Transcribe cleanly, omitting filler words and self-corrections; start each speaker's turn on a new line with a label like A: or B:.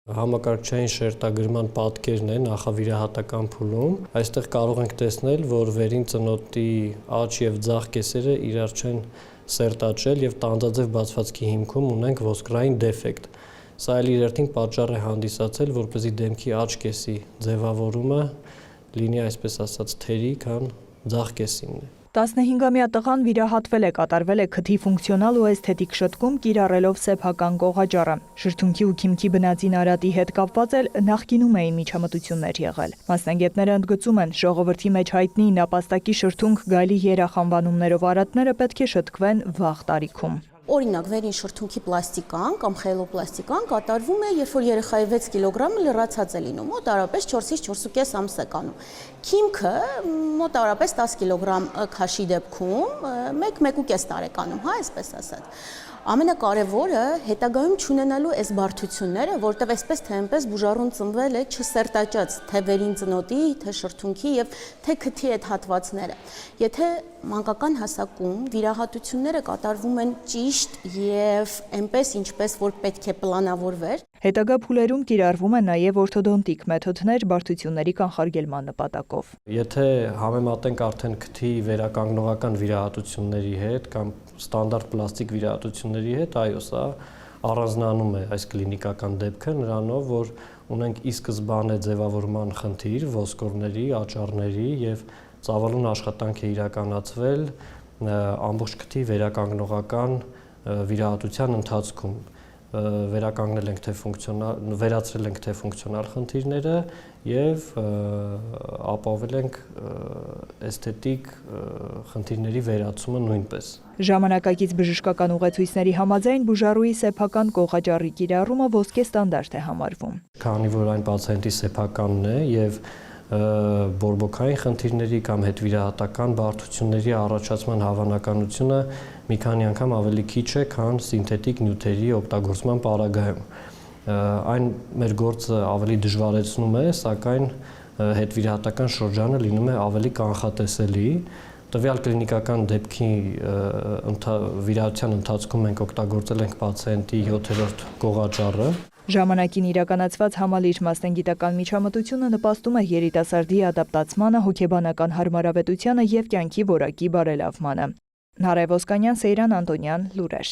A: Համակարգչային շերտագրման պատկերն է նախավիրահատական փուլում։ Այստեղ կարող ենք տեսնել, որ վերին ծնոտի աջ եւ ձախ կեսերը իրար չեն սերտաճել եւ տանձաձև բացվածքի հիմքում ունենք ոսկրային դեֆեկտ։ Սա էլ իր հերթին պատճառ է հանդիսացել, որպեսզի դեմքի աջ կեսի ձևավորումը լինի, այսպես ասած, թերի, քան ձախ կեսինն է։
B: 15-ամյա տղան վիրահատվել է, կատարվել է քթի ֆունկցիոնալ ու էսթետիկ շտկում, կիրառելով սեփական կողաճառը։ Շրթունքի ու քիմքի բնածին արատի հետ կապված էլ նախկինում էին միջամտություններ եղել։ Մասնագետները ընդգծում են, ժողովրդի մեջ հայտնի նապաստակի շրթունք գայլի երախանվանումներով արատները պետք է շտկվեն վաղ տարիքում։
C: Օրինակ, վերին շրթունքի պլաստիկան կամ խելոպլաստիկան կատարվում է, երբ որ երեխայի 6 կիլոգրամը լրացած է լինում, մոտավորապես 4-ից 4.5 ամս է կանում։ Քիմքը մոտավորապես 10 կիլոգրամ քաշի դեպքում 1-1.5 տարեկանում, այսպես ասած։ Ամենակարևորը հետագայում չունենալու այս բարդությունները, որտեղ այսպես թե այնպես բուժառուն ծնվել է չսերտաճած թե վերին ծնոտի, թե շրթունքի եւ թե քթի այդ հատվածները։ Եթե մանկական հասակում վիրահատությունները կատարվում են ճիշտ եւ այնպես ինչպես որ պետք է պլանավորվեր,
B: հետագա փուլերում կիրառվում են նաև օրթոդոնտիկ մեթոդներ բարդությունների կանխարգելման նպատակով։
A: Եթե համեմատենք արդեն քթի վերականգնողական վիրահատությունների հետ կամ ստանդարտ պլաստիկ վիրահատությունների հետ, այո, սա առանձնանում է այս կլինիկական դեպքը նրանով, որ ունենք ի սկզբանե ձևավորման խնդիր ոսկորների, աճառների եւ ծավալուն աշխատանք է իրականացվել ամբողջ քթի վերականգնողական վիրահատության ընթացքում։ Վերականգնել ենք վերացրել ենք թե ֆունկցիոնալ խնդիրները եւ ապահովել ենք էսթետիկ խնդիրների վերացումը նույնպես։
B: Ժամանակակից բժշկական ուղեցույցների համաձայն բուժառուի սեփական կողաճառի կիրառումը ոսկե ստանդարտ է համարվում։
A: Քանի որ այն պացիենտի սեփականն է եւ բորբոքային խնդիրների կամ հետվիրահատական բարդությունների առաջացման հավանականությունը մի քանի անգամ ավելի քիչ է, քան սինթետիկ նյութերի օգտագործման պարագայում։ Այն մեր գործը ավելի դժվարեցնում է, սակայն հետվիրահատական շրջանը լինում է ավելի կանխատեսելի։ Տվյալ կլինիկական դեպքի վիրահատության ընթացքում մենք օգտագործել ենք պացիենտի 7-րդ կողաճառը։
B: Ժամանակին իրականացված համալիր մասնագիտական միջամտությունը նպաստում է երիտասարդի ադապտացմանը, հոգեբանական հարմարավետությանը եւ կյանքի որակի բարելավմանը։ Նարեկ Ոսկանյան, Սեյրան Անտոնյան, լուրեր։